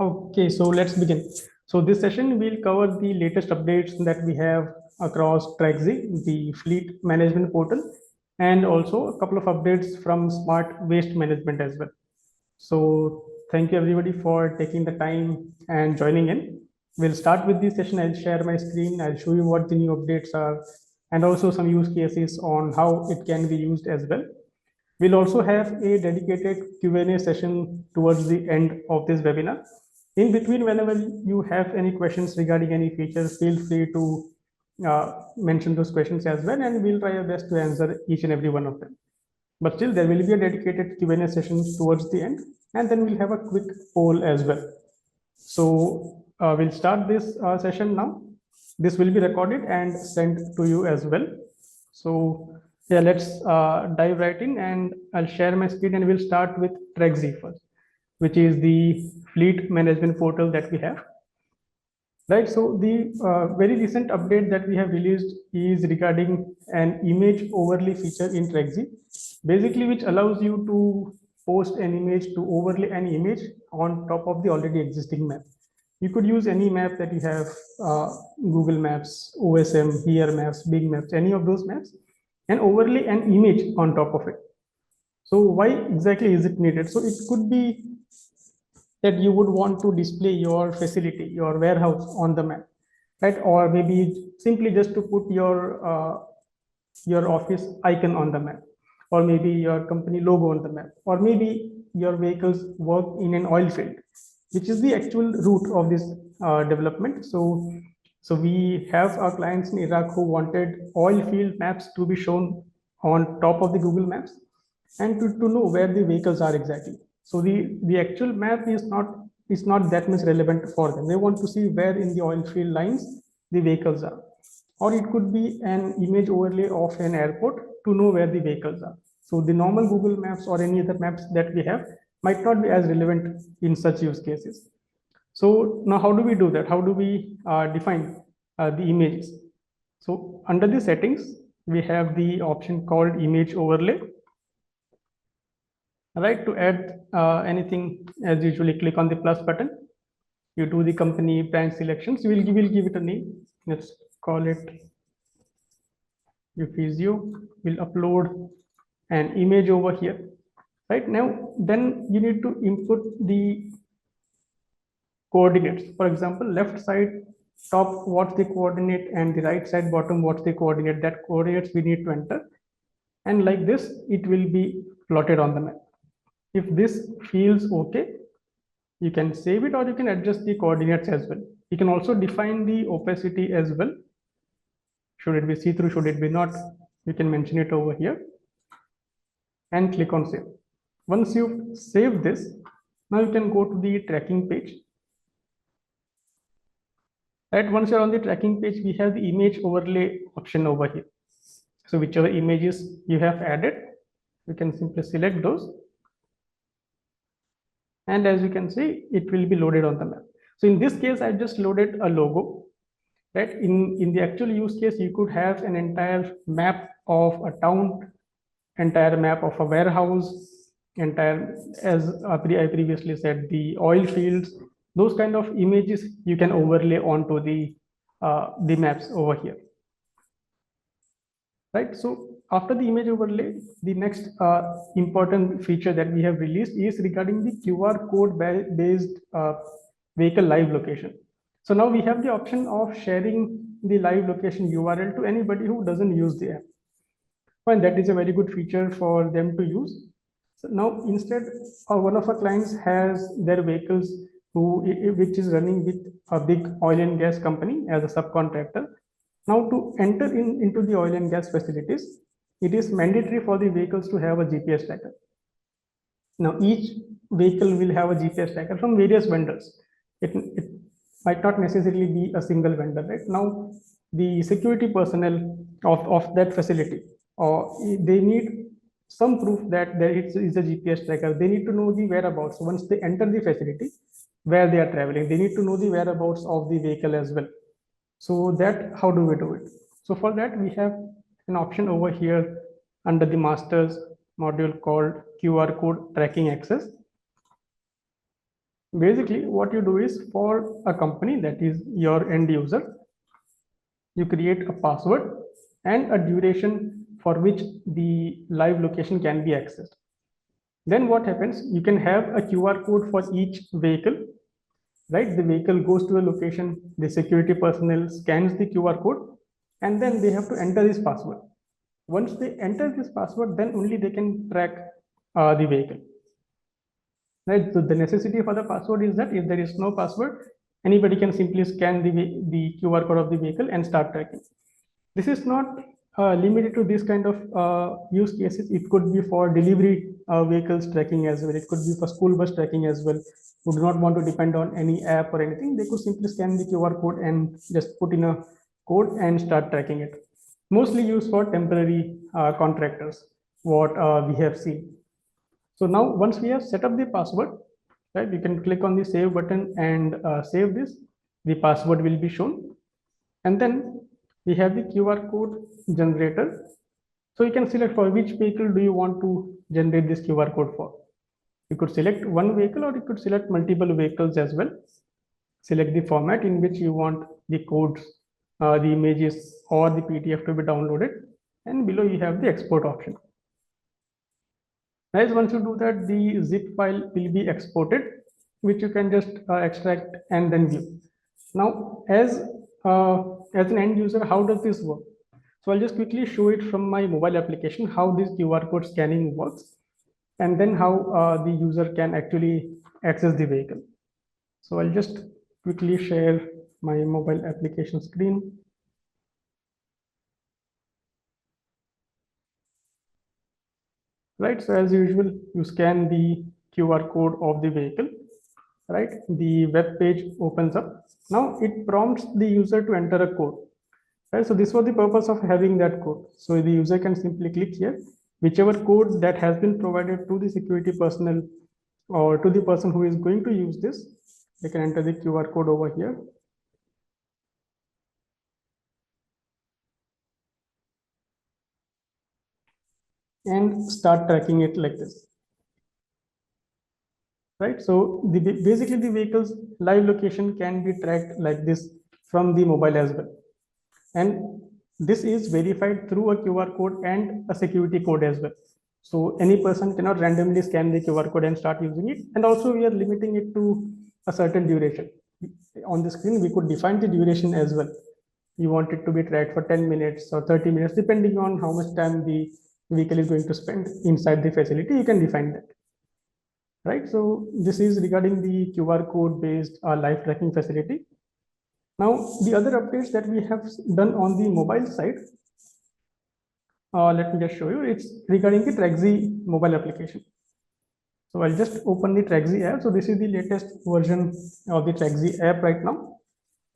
Okay, so let's begin. So this session will cover the latest updates that we have across Trakzee, the fleet management portal, and also a couple of updates from Smart Waste Management as well. So thank you everybody for taking the time and joining in. We'll start with this session. I'll share my screen. I'll show you what the new updates are and also some use cases on how it can be used as well. We'll also have a dedicated Q&A session towards the end of this webinar. In between, whenever you have any questions regarding any features, feel free to mention those questions as well, and we'll try our best to answer each and every one of them. But still, there will be a dedicated Q&A session towards the end, and then we'll have a quick poll as well. So we'll start this session now. This will be recorded and sent to you as well. So yeah, let's dive right in, and I'll share my screen and we'll start with Trakzee first, which is the fleet management portal that we have. Right, so the very recent update that we have released is regarding an image overlay feature in Trakzee, basically which allows you to post an image, to overlay an image on top of the already existing map. You could use any map that you have, Google Maps, OSM, Here Maps, Bing Maps, any of those maps, and overlay an image on top of it. So why exactly is it needed? So it could be that you would want to display your facility, your warehouse on the map, right? Or maybe simply just to put your office icon on the map, or maybe your company logo on the map, or maybe your vehicles work in an oil field, which is the actual root of this development. So we have our clients in Iraq who wanted oil field maps to be shown on top of the Google Maps and to know where the vehicles are exactly. So the actual map is not that much relevant for them. They want to see where in the oil field lines the vehicles are. Or it could be an image overlay of an airport to know where the vehicles are. So the normal Google Maps or any other maps that we have might not be as relevant in such use cases. So now how do we do that? How do we define the images? So under the settings, we have the option called image overlay. Right, to add anything, as usually click on the plus button. You do the company brand selections. We'll give it a name. Let's call it Uffizio. We'll upload an image over here. Right now, then you need to input the coordinates. For example, left side top, what's the coordinate, and the right side bottom, what's the coordinate. That coordinates we need to enter, and like this, it will be plotted on the map. If this feels okay, you can save it, or you can adjust the coordinates as well. You can also define the opacity as well. Should it be see-through, should it be not? You can mention it over here and click on save. Once you've saved this, now you can go to the tracking page. Right, once you're on the tracking page, we have the image overlay option over here. So whichever images you have added, you can simply select those. And as you can see, it will be loaded on the map. So in this case, I just loaded a logo. Right? In the actual use case, you could have an entire map of a town, entire map of a warehouse, entire, as I previously said, the oil fields. Those kind of images you can overlay onto the maps over here. Right? So after the image overlay, the next important feature that we have released is regarding the QR code based vehicle live location. So now we have the option of sharing the live location URL to anybody who doesn't use the app. And that is a very good feature for them to use. So now instead, one of our clients has their vehicles which is running with a big oil and gas company as a subcontractor. Now to enter into the oil and gas facilities, it is mandatory for the vehicles to have a GPS tracker. Now each vehicle will have a GPS tracker from various vendors. It might not necessarily be a single vendor. Right now, the security personnel of that facility, they need some proof that there is a GPS tracker. They need to know the whereabouts. Once they enter the facility, where they are traveling, they need to know the whereabouts of the vehicle as well. So that, how do we do it? So for that, we have an option over here under the masters module called QR code tracking access. Basically, what you do is for a company that is your end user, you create a password and a duration for which the live location can be accessed. Then what happens? You can have a QR code for each vehicle, right? The vehicle goes to a location, the security personnel scans the QR code, and then they have to enter this password. Once they enter this password, then only they can track the vehicle. Right? So the necessity for the password is that if there is no password, anybody can simply scan the QR code of the vehicle and start tracking. This is not limited to this kind of use cases. It could be for delivery vehicles tracking as well. It could be for school bus tracking as well. Who do not want to depend on any app or anything, they could simply scan the QR code and just put in a code and start tracking it. Mostly used for temporary contractors, what we have seen. So now once we have set up the password, right, you can click on the save button and save this. The password will be shown. And then we have the QR code generator. So you can select for which vehicle do you want to generate this QR code for. You could select one vehicle or you could select multiple vehicles as well. Select the format in which you want the codes, the images or the PDF to be downloaded. And below you have the export option. Guys, once you do that, the zip file will be exported, which you can just extract and then view. Now, as an end user, how does this work? So I'll just quickly show it from my mobile application, how this QR code scanning works, and then how the user can actually access the vehicle. So I'll just quickly share my mobile application screen. Right, so as usual, you scan the QR code of the vehicle, right? The web page opens up. Now it prompts the user to enter a code, right? So this was the purpose of having that code. So the user can simply click here, whichever code that has been provided to the security personnel or to the person who is going to use this, they can enter the QR code over here. And start tracking it like this. Right, so basically the vehicle's live location can be tracked like this from the mobile as well. And this is verified through a QR code and a security code as well. So any person cannot randomly scan the QR code and start using it. And also we are limiting it to a certain duration. On the screen, we could define the duration as well. You want it to be tracked for 10 minutes or 30 minutes, depending on how much time the vehicle is going to spend inside the facility, you can define that. Right, so this is regarding the QR code based live tracking facility. Now, the other updates that we have done on the mobile side, let me just show you. It's regarding the Trakzee mobile application. So I'll just open the Trakzee app. So this is the latest version of the Trakzee app right now.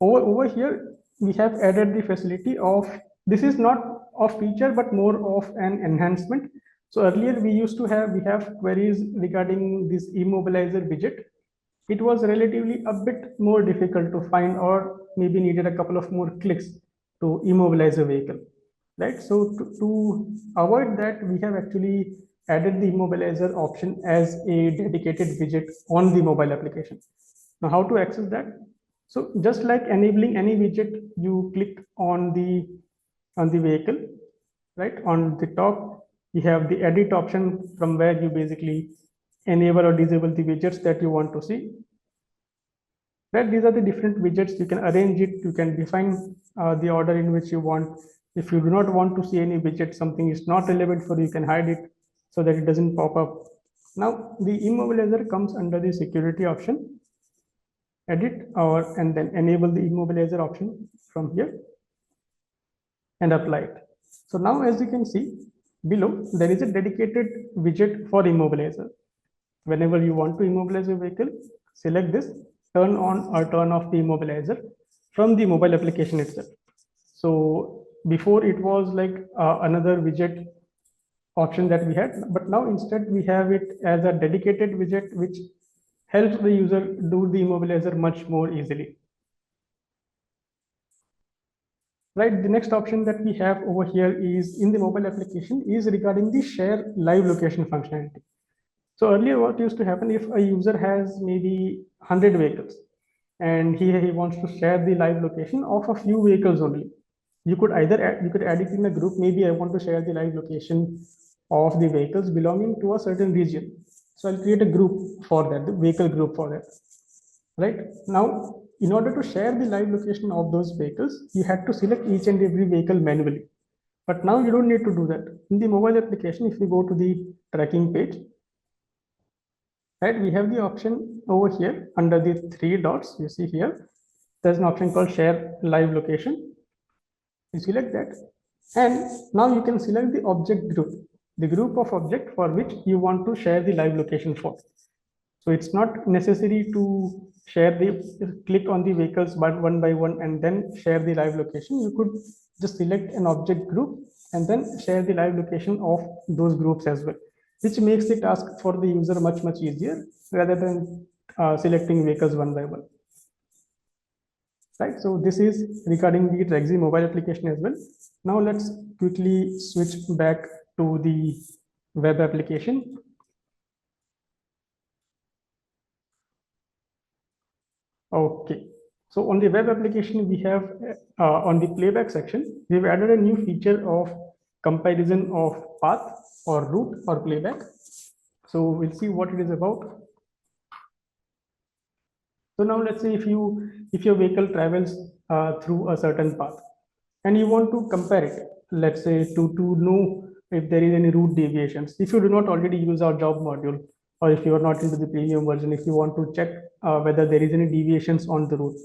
Over here, we have added the facility of, this is not a feature, but more of an enhancement. So earlier we used to have, we have queries regarding this immobilizer widget. It was relatively a bit more difficult to find or maybe needed a couple of more clicks to immobilize a vehicle, right? So to avoid that, we have actually added the immobilizer option as a dedicated widget on the mobile application. Now, how to access that? So just like enabling any widget, you click on the vehicle, right? On the top, you have the edit option from where you basically enable or disable the widgets that you want to see. Right, these are the different widgets. You can arrange it. You can define the order in which you want. If you do not want to see any widget, something is not relevant for you, you can hide it so that it doesn't pop up. Now, the immobilizer comes under the security option, edit and then enable the immobilizer option from here and apply it. So now, as you can see below, there is a dedicated widget for immobilizer. Whenever you want to immobilize a vehicle, select this, turn on or turn off the immobilizer from the mobile application itself. So before it was like another widget option that we had, but now instead we have it as a dedicated widget which helps the user do the immobilizer much more easily. Right, the next option that we have over here is in the mobile application is regarding the share live location functionality. So earlier what used to happen, if a user has maybe 100 vehicles and he wants to share the live location of a few vehicles only, you could either you could add it in a group. Maybe I want to share the live location of the vehicles belonging to a certain region. So I'll create a group for that, the vehicle group for that. Right now, in order to share the live location of those vehicles, you had to select each and every vehicle manually. But now you don't need to do that. In the mobile application, if you go to the tracking page, right, we have the option over here under the three dots. You see here, there's an option called share live location. You select that, and now you can select the object group, the group of object for which you want to share the live location for. So it's not necessary to share click on the vehicles but one by one and then share the live location. You could just select an object group and then share the live location of those groups as well, which makes the task for the user much easier rather than selecting vehicles one by one. Right, so this is regarding the Trakzee mobile application as well. Now let's quickly switch back to the web application. Okay, so on the web application, we have on the playback section, we've added a new feature of comparison of path or route or playback. So we'll see what it is about. So now let's say if your vehicle travels through a certain path and you want to compare it, let's say to know if there is any route deviations. If you do not already use our job module, or if you are not into the premium version, if you want to check whether there is any deviations on the route,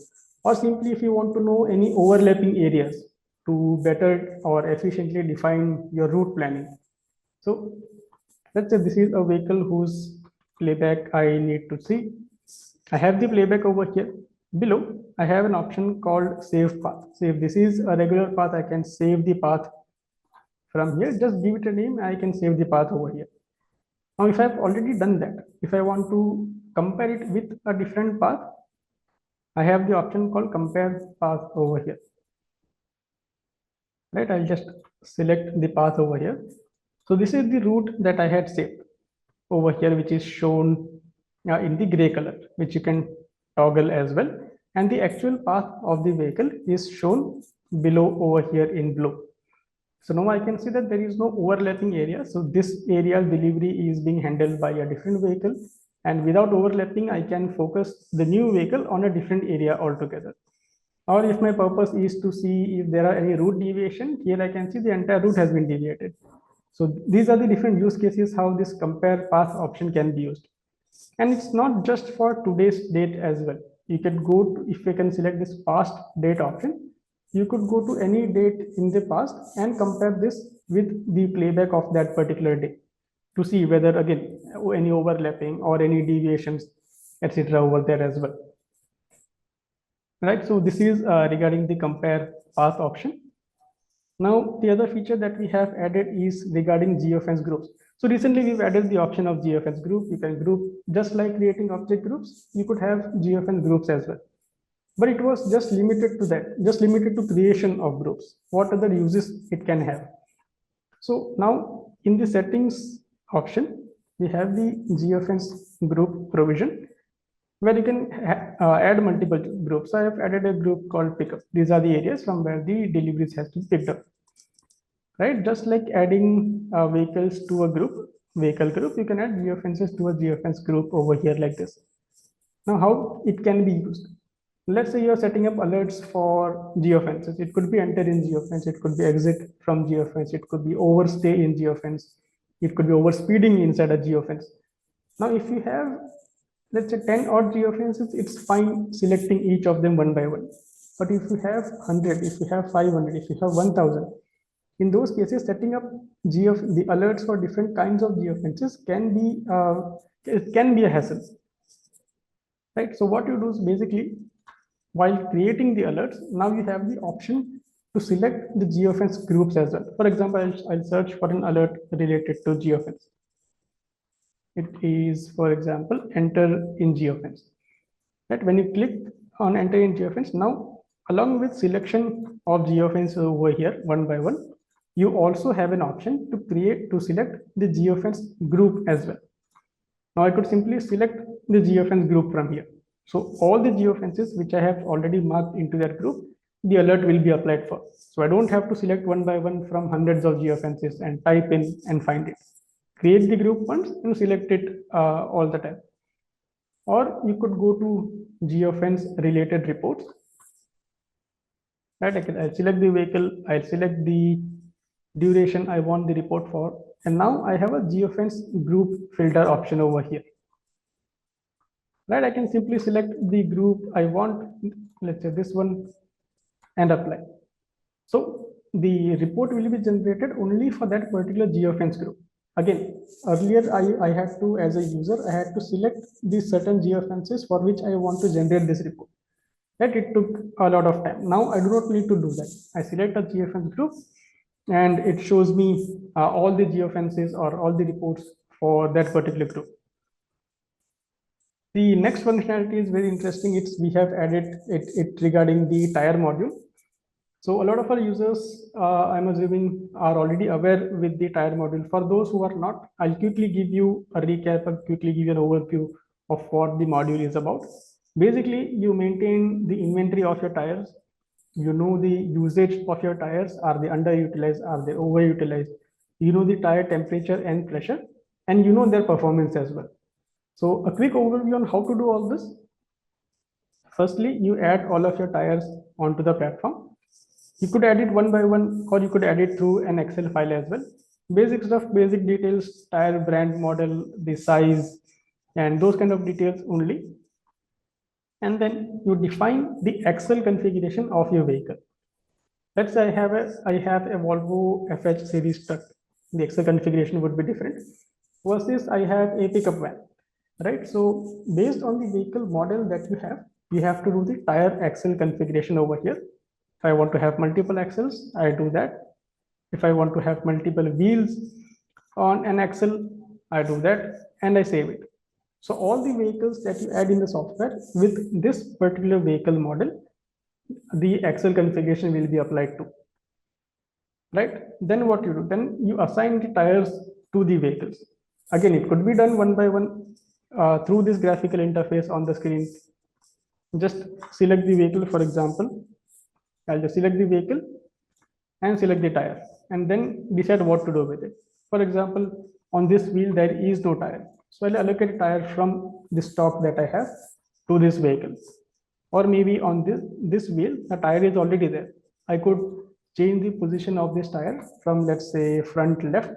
or simply if you want to know any overlapping areas to better or efficiently define your route planning. So let's say this is a vehicle whose playback I need to see. I have the playback over here. Below, I have an option called save path. So if this is a regular path, I can save the path from here. Just give it a name. I can save the path over here. Now, if I've already done that, if I want to compare it with a different path, I have the option called compare path over here. Right, I'll just select the path over here. So this is the route that I had saved over here, which is shown in the gray color, which you can toggle as well. And the actual path of the vehicle is shown below over here in blue. So now I can see that there is no overlapping area. So this area's delivery is being handled by a different vehicle. And without overlapping, I can focus the new vehicle on a different area altogether. Or if my purpose is to see if there are any route deviation, here I can see the entire route has been deviated. So these are the different use cases how this compare path option can be used. And it's not just for today's date as well. You can go to, if you can select this past date option, you could go to any date in the past and compare this with the playback of that particular day to see whether again any overlapping or any deviations, etc. over there as well. Right, so this is regarding the compare path option. Now, the other feature that we have added is regarding Geofence groups. So recently we've added the option of Geofence group. You can group, just like creating object groups, you could have Geofence groups as well. But it was just limited to that, just limited to creation of groups. What other uses it can have? So now in the settings option, we have the Geofence group provision, where you can add multiple groups. So I have added a group called pickup. These are the areas from where the deliveries has to be picked up. Right, just like adding vehicles to a group, vehicle group, you can add geofences to a geofence group over here like this. Now, how it can be used? Let's say you're setting up alerts for geofences. It could be enter in geofence, it could be exit from geofence, it could be overstay in geofence, it could be overspeeding inside a geofence. Now, if you have, let's say 10 odd geofences, it's fine selecting each of them one by one. But if you have 100, if you have 500, if you have 1000, in those cases, setting up the alerts for different kinds of geofences can be a hassle, right? So what you do is basically, while creating the alerts, now you have the option to select the geofence groups as well. For example, I'll search for an alert related to geofence. It is, for example, enter in geofence. Right? When you click on enter in geofence, now along with selection of geofence over here one by one, you also have an option to select the geofence group as well. Now I could simply select the geofence group from here. So all the geofences which I have already marked into that group, the alert will be applied for. So I don't have to select one by one from hundreds of geofences and type in and find it. Create the group once and select it all the time. Or you could go to geofence related reports. Right, I'll select the vehicle, I'll select the duration I want the report for, and now I have a geofence group filter option over here. Right, I can simply select the group I want, let's say this one, and apply. So the report will be generated only for that particular geofence group. Again, earlier I had to, as a user, I had to select these certain geofences for which I want to generate this report. That it took a lot of time. Now I do not need to do that. I select a geofence group and it shows me all the geofences or all the reports for that particular group. The next functionality is very interesting. We have added it regarding the tire module. So a lot of our users, I'm assuming, are already aware with the tire module. For those who are not, I'll quickly give you a recap and quickly give you an overview of what the module is about. Basically, you maintain the inventory of your tires. You know the usage of your tires. Are they underutilized? Are they overutilized? You know the tire temperature and pressure, and you know their performance as well. So a quick overview on how to do all this. Firstly, you add all of your tires onto the platform. You could add it one by one, or you could add it through an Excel file as well. Basic stuff, basic details, tire brand, model, the size, and those kind of details only. And then you define the Excel configuration of your vehicle. Let's say I have a Volvo FH series truck. The Excel configuration would be different versus I have a pickup van, right? So based on the vehicle model that you have to do the tire Excel configuration over here. If I want to have multiple axles, I do that. If I want to have multiple wheels on an axle, I do that and I save it. So all the vehicles that you add in the software with this particular vehicle model, the Excel configuration will be applied to. Right? Then what you do? Then you assign the tires to the vehicles. Again, it could be done one by one through this graphical interface on the screen. Just select the vehicle, for example. I'll just select the vehicle and select the tire and then decide what to do with it. For example, on this wheel, there is no tire. So I'll allocate a tire from the stock that I have to this vehicle. Or maybe on this wheel, the tire is already there. I could change the position of this tire from, let's say, front left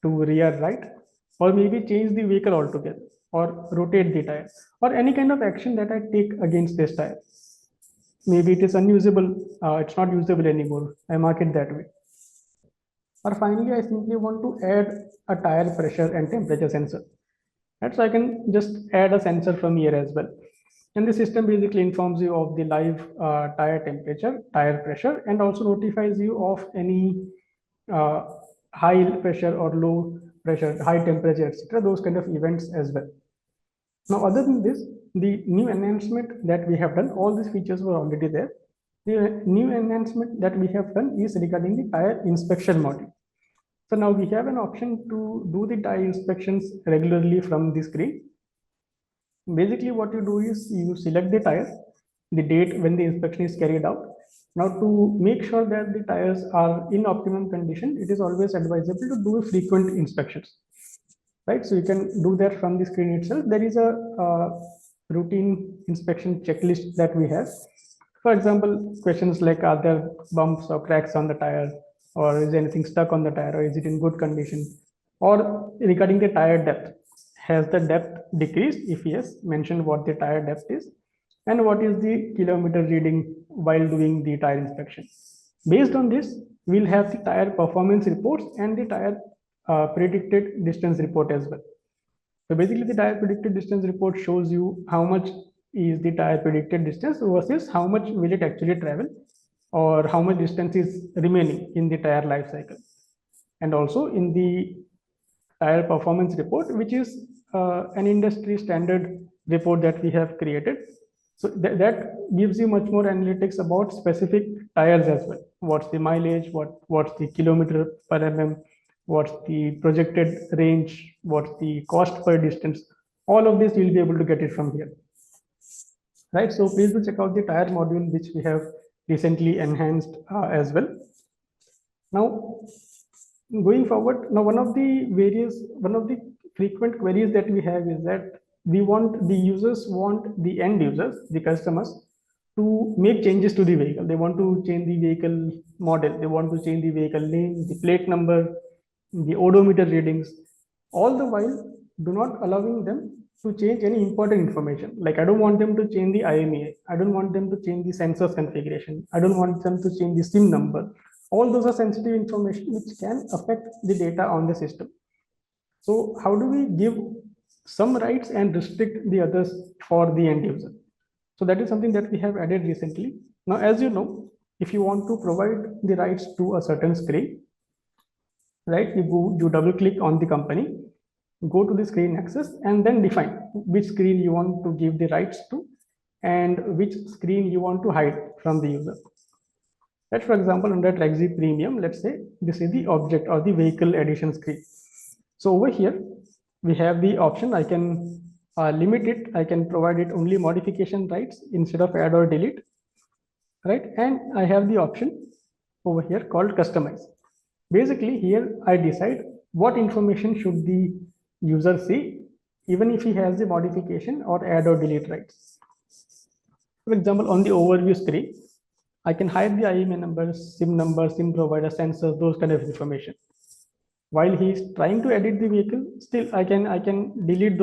to rear right, or maybe change the vehicle altogether, or rotate the tire, or any kind of action that I take against this tire. Maybe it is unusable, it's not usable anymore. I mark it that way. Or finally, I simply want to add a tire pressure and temperature sensor. Right? So I can just add a sensor from here as well. And the system basically informs you of the live tire temperature, tire pressure, and also notifies you of any high pressure or low pressure, high temperature, etc. Those kind of events as well. Now, other than this, the new enhancement that we have done, all these features were already there. The new enhancement that we have done is regarding the tire inspection module. So now we have an option to do the tire inspections regularly from the screen. Basically, what you do is you select the tire, the date when the inspection is carried out. Now, to make sure that the tires are in optimum condition, it is always advisable to do frequent inspections. Right, so you can do that from the screen itself. There is a routine inspection checklist that we have. For example, questions like, are there bumps or cracks on the tire, or is anything stuck on the tire, or is it in good condition? Or regarding the tire depth, has the depth decreased? If yes, mention what the tire depth is and what is the kilometer reading while doing the tire inspection. Based on this, we'll have the tire performance reports and the tire predicted distance report as well. So basically, the tire predicted distance report shows you how much is the tire predicted distance versus how much will it actually travel, or how much distance is remaining in the tire life cycle. And also in the tire performance report, which is an industry standard report that we have created. So that gives you much more analytics about specific tires as well. What's the mileage, what's the kilometer per mm, what's the projected range, what's the cost per distance. All of this you'll be able to get it from here, right? So please do check out the tire module, which we have recently enhanced as well. Now, going forward, now one of the frequent queries that we have is that the users want the end users, the customers, to make changes to the vehicle. They want to change the vehicle model, they want to change the vehicle name, the plate number, the odometer readings, all the while do not allowing them to change any important information. Like, I don't want them to change the IMEI, I don't want them to change the sensors configuration, I don't want them to change the SIM number. All those are sensitive information which can affect the data on the system. So how do we give some rights and restrict the others for the end user? So that is something that we have added recently. Now, as you know, if you want to provide the rights to a certain screen, right, you double click on the company, go to the screen access, and then define which screen you want to give the rights to and which screen you want to hide from the user. Let, for example, under Trakzee Premium, let's say this is the object or the vehicle edition screen. So over here, we have the option. I can limit it. I can provide it only modification rights instead of add or delete, right? And I have the option over here called customize. Basically, here I decide what information should the user see, even if he has the modification or add or delete rights. For example, on the overview screen, I can hide the IMEI numbers, SIM provider, sensors, those kind of information. While he is trying to edit the vehicle, still I can delete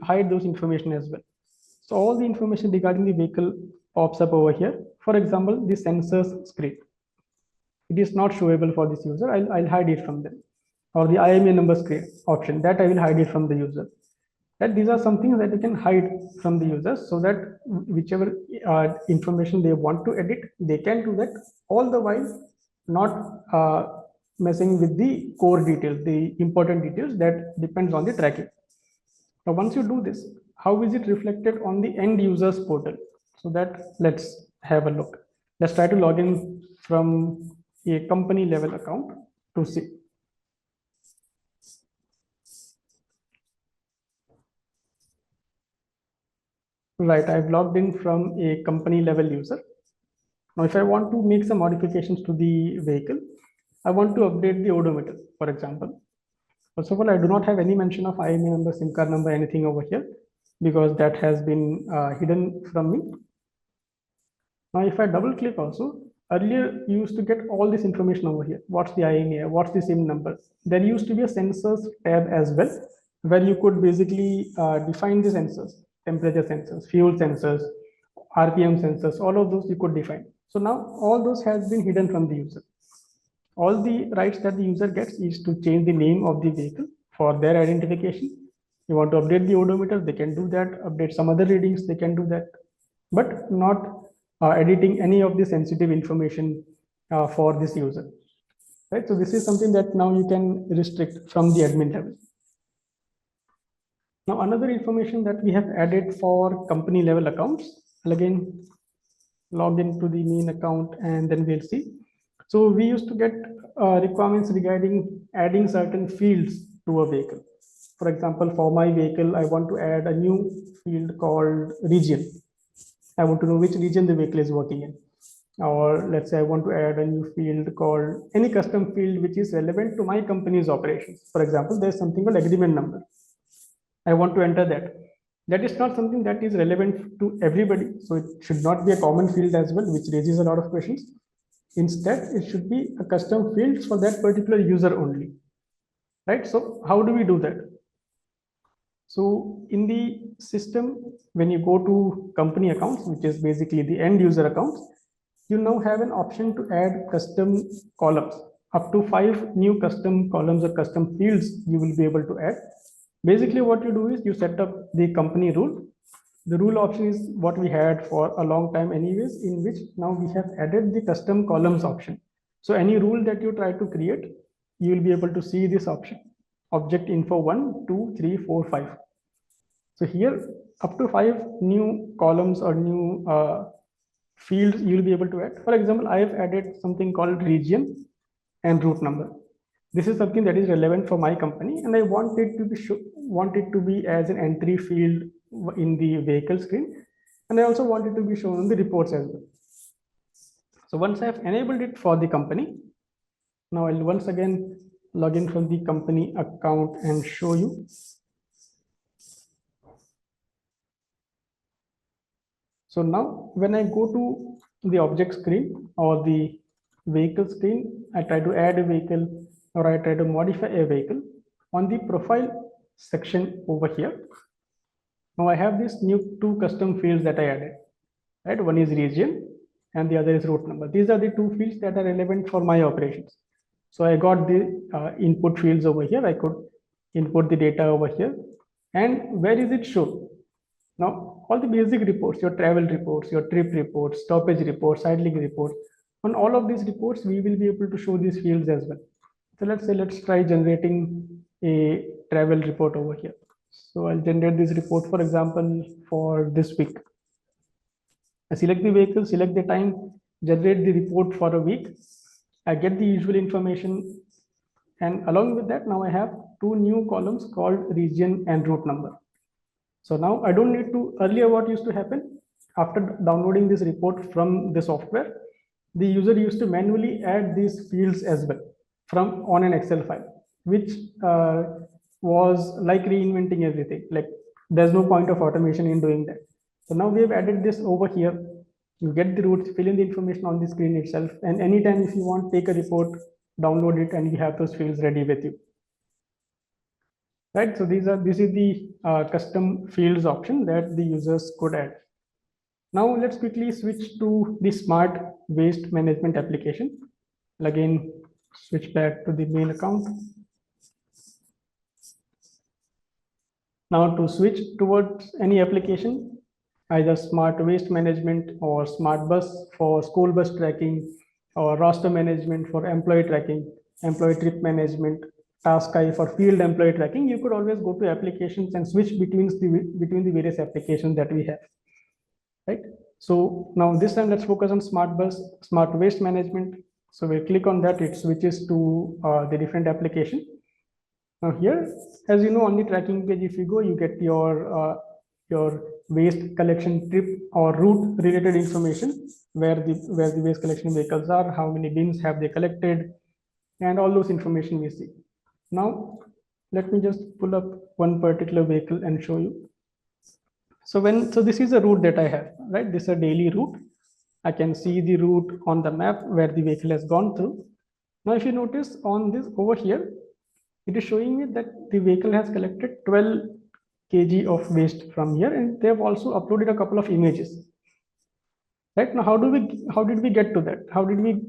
hide those information as well. So all the information regarding the vehicle pops up over here. For example, the sensors screen. It is not showable for this user. I'll hide it from them. Or the IMEI number screen option, that I will hide it from the user. That these are some things that you can hide from the users, so that whichever information they want to edit, they can do that, all the while not messing with the core details, the important details that depends on the tracking. Now, once you do this, how is it reflected on the end users portal? So that let's have a look. Let's try to log in from a company level account to see. Right, I've logged in from a company level user. Now, if I want to make some modifications to the vehicle, I want to update the odometer, for example. First of all, I do not have any mention of IMEI number, SIM card number, anything over here, because that has been hidden from me. Now, if I double click also, earlier you used to get all this information over here. What's the IMEI, what's the SIM number? There used to be a sensors tab as well, where you could basically define the sensors, temperature sensors, fuel sensors, RPM sensors, all of those you could define. So now all those has been hidden from the user. All the rights that the user gets is to change the name of the vehicle for their identification. You want to update the odometer, they can do that. Update some other readings, they can do that, but not editing any of the sensitive information for this user. Right. So this is something that now you can restrict from the admin level. Now, another information that we have added for company level accounts, I'll again log into the main account and then we'll see. So we used to get requirements regarding adding certain fields to a vehicle. For example, for my vehicle, I want to add a new field called region. I want to know which region the vehicle is working in. Or let's say I want to add a new field called any custom field which is relevant to my company's operations. For example, there's something called agreement number. I want to enter that. That is not something that is relevant to everybody. So it should not be a common field as well, which raises a lot of questions. Instead, it should be a custom field for that particular user only. Right? So how do we do that? So in the system, when you go to company accounts, which is basically the end user accounts, you now have an option to add custom columns. Up to 5 new custom columns or custom fields you will be able to add. Basically, what you do is you set up the company rule. The rule option is what we had for a long time anyways, in which now we have added the custom columns option. So any rule that you try to create, you will be able to see this option. Object info 1, 2, 3, 4, 5. So here, up to 5 new columns or new fields you will be able to add. For example, I have added something called region and route number. this is something that is relevant for my company, and I want it to be as an entry field in the vehicle screen, and I also want it to be shown in the reports as well. So once I have enabled it for the company, now I'll once again log in from the company account and show you. So now when I go to the object screen or the vehicle screen, I try to add a vehicle or I try to modify a vehicle. On the profile section over here, now I have these new two custom fields that I added, right? One is region and the other is route number. These are the two fields that are relevant for my operations. So I got the input fields over here. I could input the data over here. And where is it shown? Now, all the basic reports, your travel reports, your trip reports, stoppage reports, idling reports, on all of these reports, we will be able to show these fields as well. So let's try generating a travel report over here. So I'll generate this report, for example, for this week. I select the vehicle, select the time, generate the report for a week. I get the usual information. And along with that, now I have two new columns called region and route number. So now I don't need to, earlier what used to happen, after downloading this report from the software, the user used to manually add these fields as well from on an Excel file, which was like reinventing everything. Like there's no point of automation in doing that. So now we have added this over here. You get the routes, fill in the information on the screen itself, and anytime if you want, take a report, download it, and you have those fields ready with you. Right, so this is the custom fields option that the users could add. Now let's quickly switch to the smart waste management application. Again, switch back to the main account. Now to switch towards any application, either smart waste management or smart bus for school bus tracking, or roster management for employee tracking, employee trip management, Taskai for field employee tracking, you could always go to applications and switch between the various applications that we have, right? So now this time let's focus on smart bus, smart waste management. So we click on that, it switches to the different application. Now here, as you know, on the tracking page, if you go, you get your waste collection trip or route related information, where the waste collection vehicles are, how many bins have they collected, and all those information we see. Now, let me just pull up one particular vehicle and show you. So this is a route that I have, right? This is a daily route. I can see the route on the map where the vehicle has gone through. Now, if you notice on this over here, it is showing me that the vehicle has collected 12 kg of waste from here, and they have also uploaded a couple of images. Right now, how did we get to that? How did we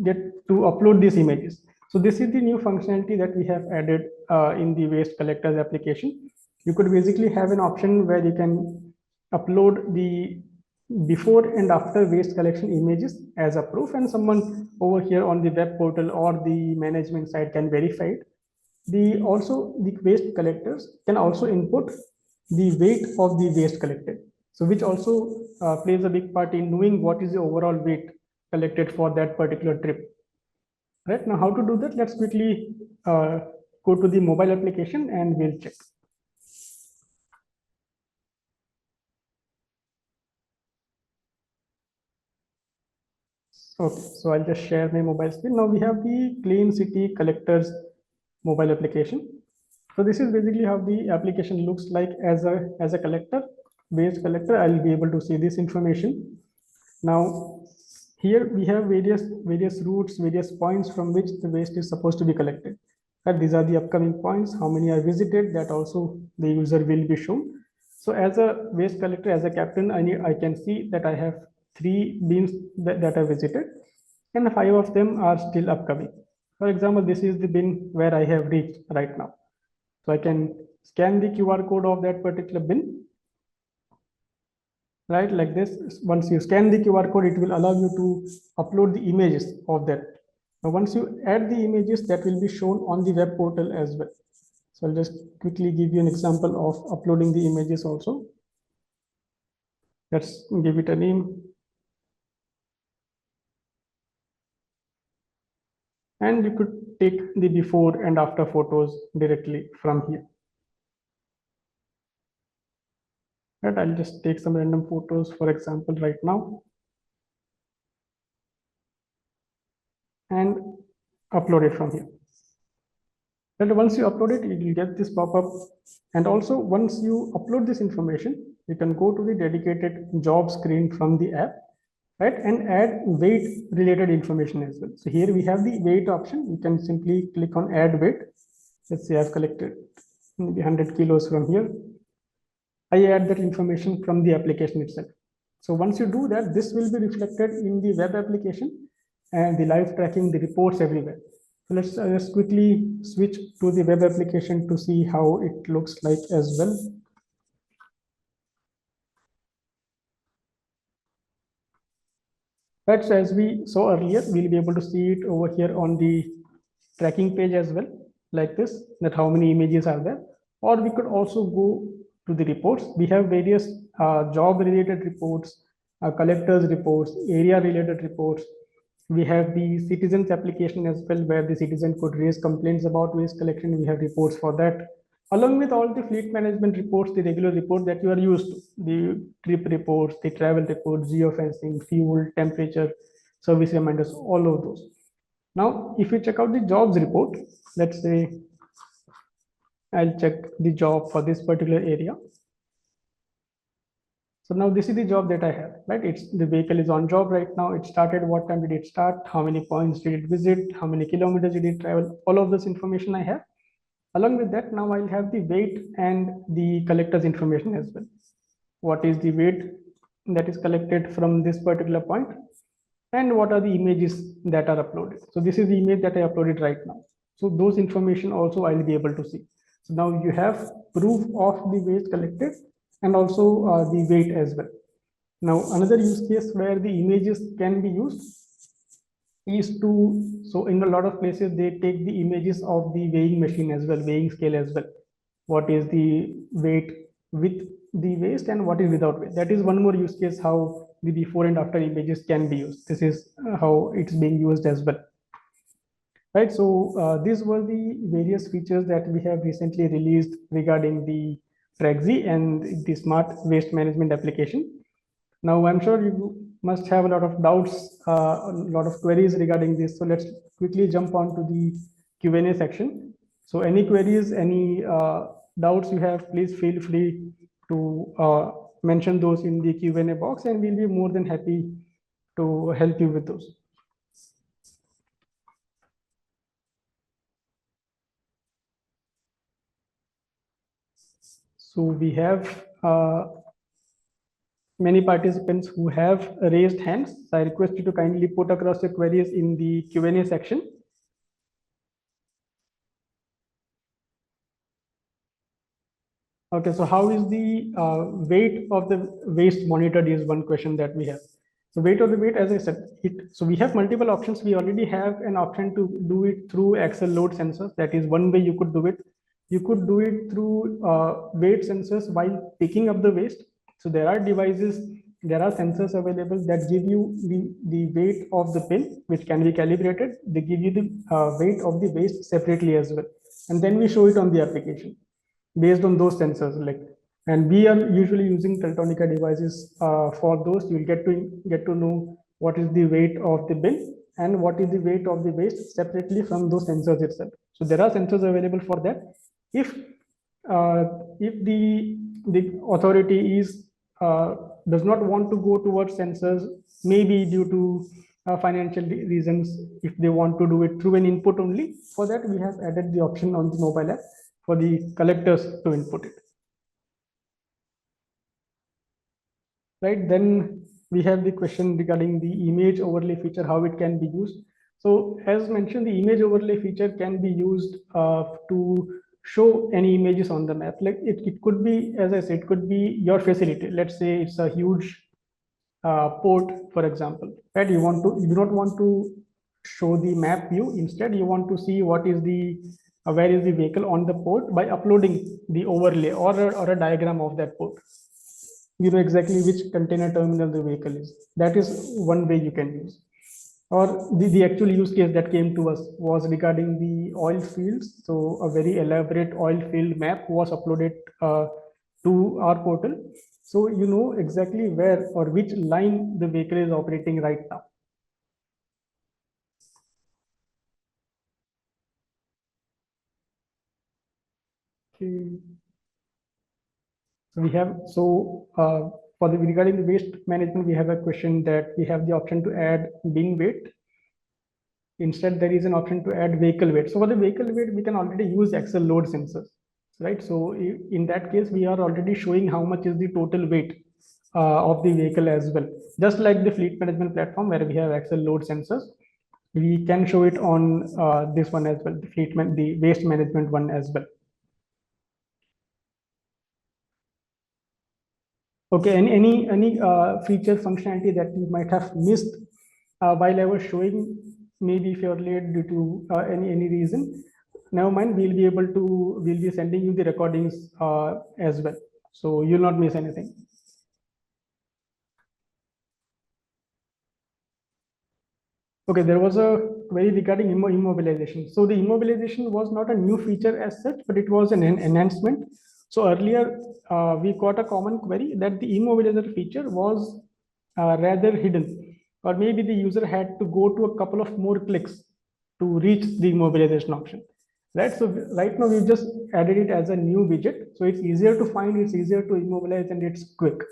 get to upload these images? So this is the new functionality that we have added in the waste collectors application. You could basically have an option where you can upload the before and after waste collection images as a proof, and someone over here on the web portal or the management side can verify it. The waste collectors can also input the weight of the waste collected. So which also plays a big part in knowing what is the overall weight collected for that particular trip. Right now, how to do that? Let's quickly go to the mobile application and we'll check. Okay, so I'll just share my mobile screen. Now we have the Clean City Collectors mobile application. So this is basically how the application looks like as a collector, waste collector. I'll be able to see this information. Now, here we have various routes, various points from which the waste is supposed to be collected. And these are the upcoming points, how many are visited, that also the user will be shown. So as a waste collector, as a captain, I can see that I have 3 bins that are visited, and 5 of them are still upcoming. For example, this is the bin where I have reached right now. So I can scan the QR code of that particular bin, right? Like this. Once you scan the QR code, it will allow you to upload the images of that. Now, once you add the images, that will be shown on the web portal as well. So I'll just quickly give you an example of uploading the images also. Let's give it a name. And you could take the before and after photos directly from here. Right, I'll just take some random photos, for example, right now, and upload it from here. And once you upload it, you will get this pop-up. And also, once you upload this information, you can go to the dedicated job screen from the app, right, and add weight related information as well. So here we have the weight option. You can simply click on add weight. Let's say I've collected maybe 100 kilos from here. I add that information from the application itself. So once you do that, this will be reflected in the web application and the live tracking, the reports everywhere. So let's just quickly switch to the web application to see how it looks like as well. But as we saw earlier, we'll be able to see it over here on the tracking page as well, like this, that how many images are there. Or we could also go to the reports. We have various job related reports, collectors reports, area related reports. We have the citizens application as well, where the citizen could raise complaints about waste collection. We have reports for that, along with all the fleet management reports, the regular reports that you are used to, the trip reports, the travel reports, geofencing, fuel, temperature, service reminders, all of those. Now, if you check out the jobs report, let's say I'll check the job for this particular area. So now this is the job that I have, right? It's the vehicle is on job right now. It started, what time did it start? How many points did it visit? How many kilometers did it travel? All of this information I have. Along with that, now I'll have the weight and the collector's information as well. What is the weight that is collected from this particular point? And what are the images that are uploaded? So this is the image that I uploaded right now. So those information also I'll be able to see. So now you have proof of the waste collected and also the weight as well. Now another use case where the images can be used is to, so in a lot of places they take the images of the weighing machine as well, weighing scale as well. What is the weight with the waste and what is without waste? That is one more use case how the before and after images can be used. This is how it's being used as well. Right, so these were the various features that we have recently released regarding the Trakzee and the smart waste management application. Now, I'm sure you must have a lot of doubts, a lot of queries regarding this. So let's quickly jump on to the Q&A section. So any queries, any doubts you have, please feel free to mention those in the Q&A box, and we'll be more than happy to help you with those. So we have many participants who have raised hands. So I request you to kindly put across your queries in the Q&A section. Okay, so how is the weight of the waste monitored is one question that we have. So weight of the weight, as I said, so we have multiple options. We already have an option to do it through axle load sensors. That is one way you could do it. You could do it through weight sensors while picking up the waste. So there are devices, there are sensors available that give you the weight of the bin, which can be calibrated. They give you the weight of the waste separately as well. And then we show it on the application based on those sensors, like, and we are usually using Teltonica devices for those. You'll get to know what is the weight of the bin and what is the weight of the waste separately from those sensors itself. So there are sensors available for that. If the authority is does not want to go towards sensors, maybe due to financial reasons, if they want to do it through an input only, for that we have added the option on the mobile app for the collectors to input it. Right, then we have the question regarding the image overlay feature, how it can be used. So as mentioned, the image overlay feature can be used to show any images on the map. Like it could be, as I said, it could be your facility. Let's say it's a huge port, for example, right? You do not want to show the map view. Instead, you want to see what is the where is the vehicle on the port by uploading the overlay or a diagram of that port. You know exactly which container terminal the vehicle is. That is one way you can use. Or the actual use case that came to us was regarding the oil fields. So a very elaborate oil field map was uploaded to our portal. So you know exactly where or which line the vehicle is operating right now. Okay. So we have, for the regarding the waste management, we have a question that we have the option to add bin weight. Instead, there is an option to add vehicle weight. So for the vehicle weight, we can already use Excel load sensors, right? So in that case, we are already showing how much is the total weight of the vehicle as well. Just like the fleet management platform where we have Excel load sensors, we can show it on this one as well, the waste management one as well. Okay, any feature functionality that you might have missed while I was showing, maybe if you're late due to any reason, never mind. We'll be sending you the recordings as well, so you'll not miss anything. Okay, there was a query regarding immobilization. So the immobilization was not a new feature as such, but it was an enhancement. So earlier, we got a common query that the immobilizer feature was rather hidden, or maybe the user had to go to a couple of more clicks to reach the immobilization option. Right. So right now we've just added it as a new widget. So it's easier to find, it's easier to immobilize, and it's quick.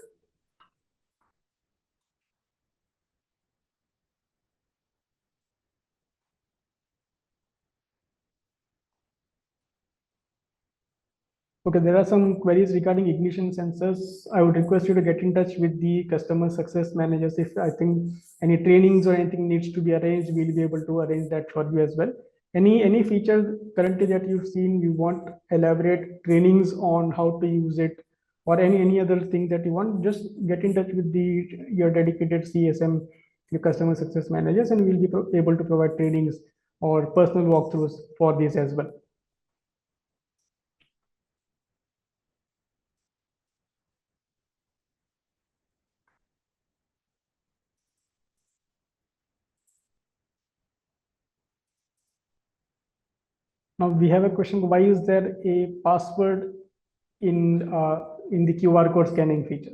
Okay, there are some queries regarding ignition sensors. I would request you to get in touch with the customer success managers. If I think any trainings or anything needs to be arranged, we'll be able to arrange that for you as well. Any feature currently that you've seen, you want elaborate trainings on how to use it, or any other thing that you want, just get in touch with your dedicated CSM, your customer success managers, and we'll be able to provide trainings or personal walkthroughs for these as well. Now we have a question: why is there a password in the QR code scanning feature?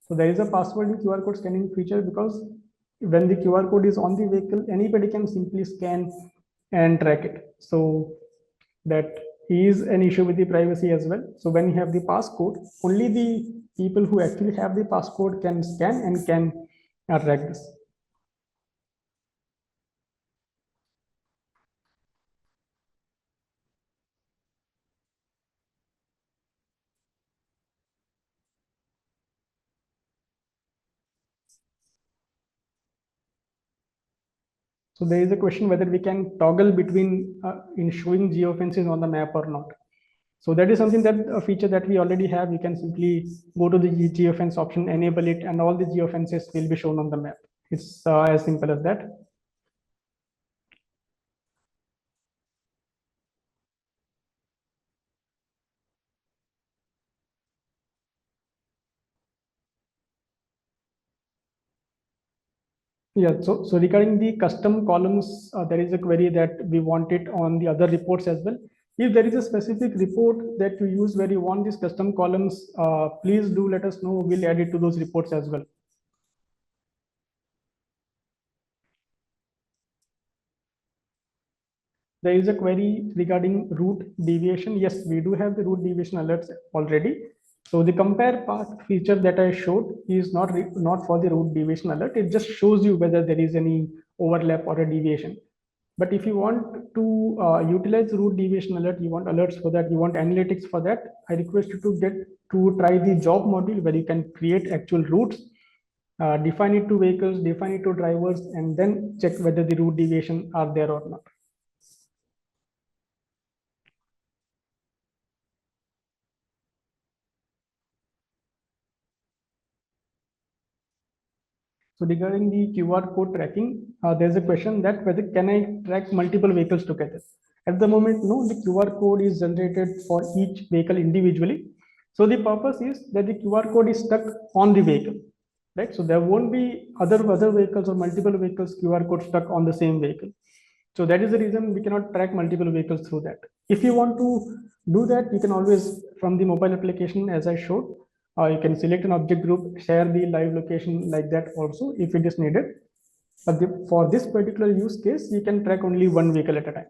So there is a password in QR code scanning feature because when the QR code is on the vehicle, anybody can simply scan and track it. So that is an issue with the privacy as well. So when you have the passcode, only the people who actually have the passcode can scan and can track this. So there is a question whether we can toggle between in showing geofences on the map or not. So that is something that a feature that we already have. You can simply go to the geofence option, enable it, and all the geofences will be shown on the map. It's as simple as that. Yeah, so regarding the custom columns, there is a query that we want it on the other reports as well. If there is a specific report that you use where you want these custom columns, please do let us know. We'll add it to those reports as well. There is a query regarding route deviation. Yes, we do have the route deviation alerts already. So the compare path feature that I showed is not for the route deviation alert. It just shows you whether there is any overlap or a deviation. But if you want to utilize route deviation alert, you want alerts for that, you want analytics for that, I request you to try the job module where you can create actual routes, define it to vehicles, define it to drivers, and then check whether the route deviation are there or not. So regarding the QR code tracking, there's a question that whether can I track multiple vehicles together? At the moment, no, the QR code is generated for each vehicle individually. So the purpose is that the QR code is stuck on the vehicle, right? So there won't be other vehicles or multiple vehicles QR code stuck on the same vehicle. So that is the reason we cannot track multiple vehicles through that. If you want to do that, you can always, from the mobile application, as I showed, you can select an object group, share the live location like that also if it is needed. But for this particular use case, you can track only one vehicle at a time.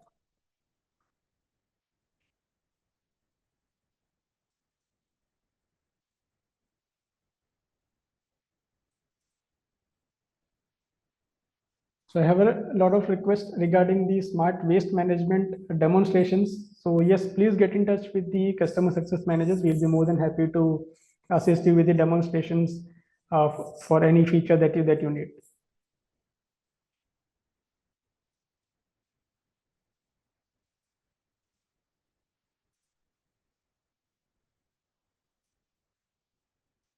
So I have a lot of requests regarding the smart waste management demonstrations. So yes, please get in touch with the customer success managers. We'll be more than happy to assist you with the demonstrations for any feature that you need.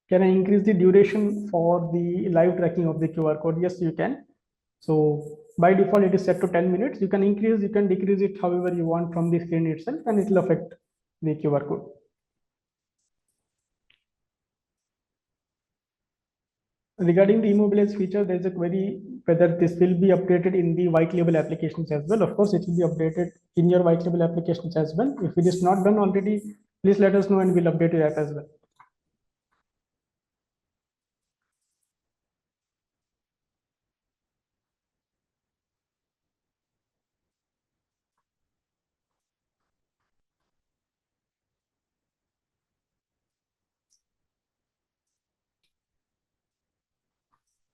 Can I increase the duration for the live tracking of the QR code? Yes, you can. So by default, it is set to 10 minutes. You can increase, you can decrease it however you want from the screen itself, and it will affect the QR code. Regarding the immobilize feature, there is a query whether this will be updated in the white label applications as well. Of course, it will be updated in your white label applications as well. If it is not done already, please let us know and we'll update your app as well.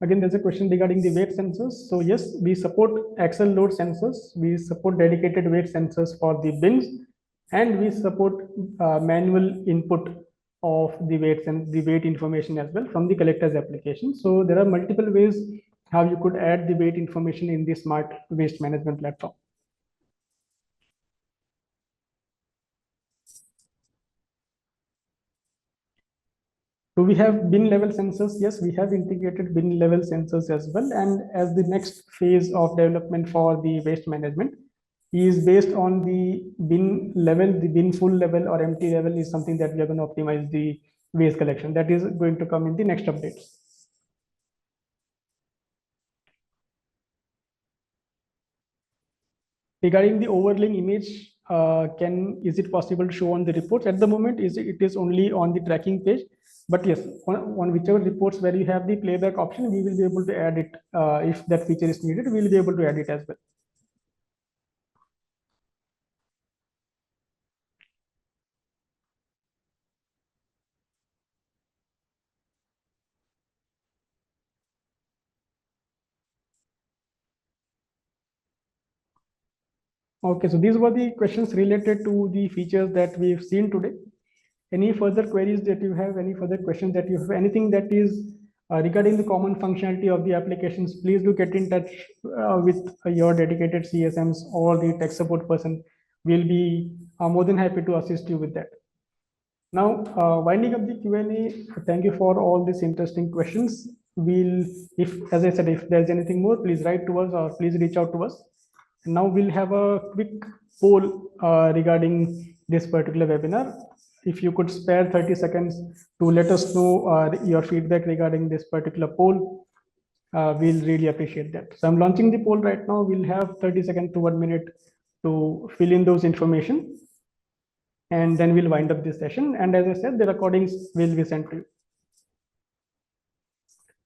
Again, there's a question regarding the weight sensors. So yes, we support axle load sensors. We support dedicated weight sensors for the bins, and we support manual input of the weights and the weight information as well from the collector's application. So there are multiple ways how you could add the weight information in the smart waste management platform. Do we have bin level sensors? Yes, we have integrated bin level sensors as well. And as the next phase of development for the waste management is based on the bin level, the bin full level or empty level is something that we are going to optimize the waste collection. That is going to come in the next updates. Regarding the overlaying image, is it possible to show on the reports? At the moment, it is only on the tracking page. But yes, on whichever reports where you have the playback option, we will be able to add it. If that feature is needed, we will be able to add it as well. Okay, so these were the questions related to the features that we've seen today. Any further queries that you have, any further questions that you have, anything that is regarding the common functionality of the applications, please do get in touch with your dedicated CSMs or the tech support person. We'll be more than happy to assist you with that. Now, winding up the Q&A, thank you for all these interesting questions. As I said, if there's anything more, please write to us or please reach out to us. Now we'll have a quick poll regarding this particular webinar. If you could spare 30 seconds to let us know your feedback regarding this particular poll, we'll really appreciate that. So I'm launching the poll right now. We'll have 30 seconds to 1 minute to fill in those information, and then we'll wind up this session. And as I said, the recordings will be sent to you.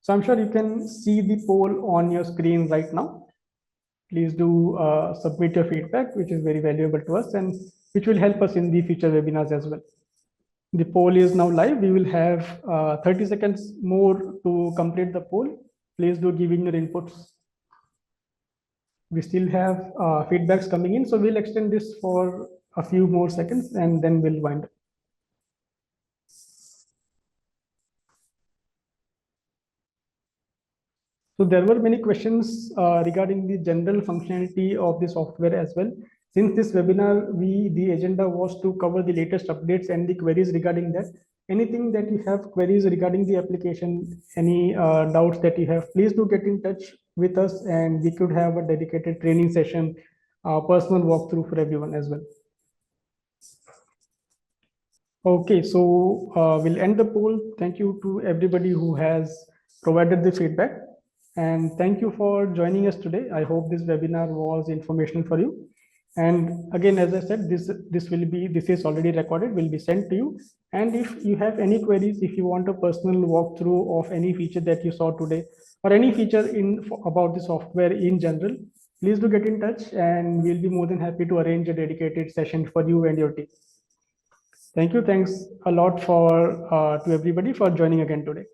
So I'm sure you can see the poll on your screen right now. Please do submit your feedback, which is very valuable to us and which will help us in the future webinars as well. The poll is now live. We will have 30 seconds more to complete the poll. Please do give in your inputs. We still have feedbacks coming in, so we'll extend this for a few more seconds and then we'll wind up. So there were many questions regarding the general functionality of the software as well. Since this webinar, the agenda was to cover the latest updates and the queries regarding that. Anything that you have queries regarding the application, any doubts that you have, please do get in touch with us and we could have a dedicated training session, personal walkthrough for everyone as well. Okay, so we'll end the poll. Thank you to everybody who has provided the feedback. And thank you for joining us today. I hope this webinar was informational for you. And again, as I said, this is already recorded, will be sent to you. And if you have any queries, if you want a personal walkthrough of any feature that you saw today, or any feature about the software in general, please do get in touch, and we'll be more than happy to arrange a dedicated session for you and your team. Thank you. Thanks a lot to everybody for joining again today.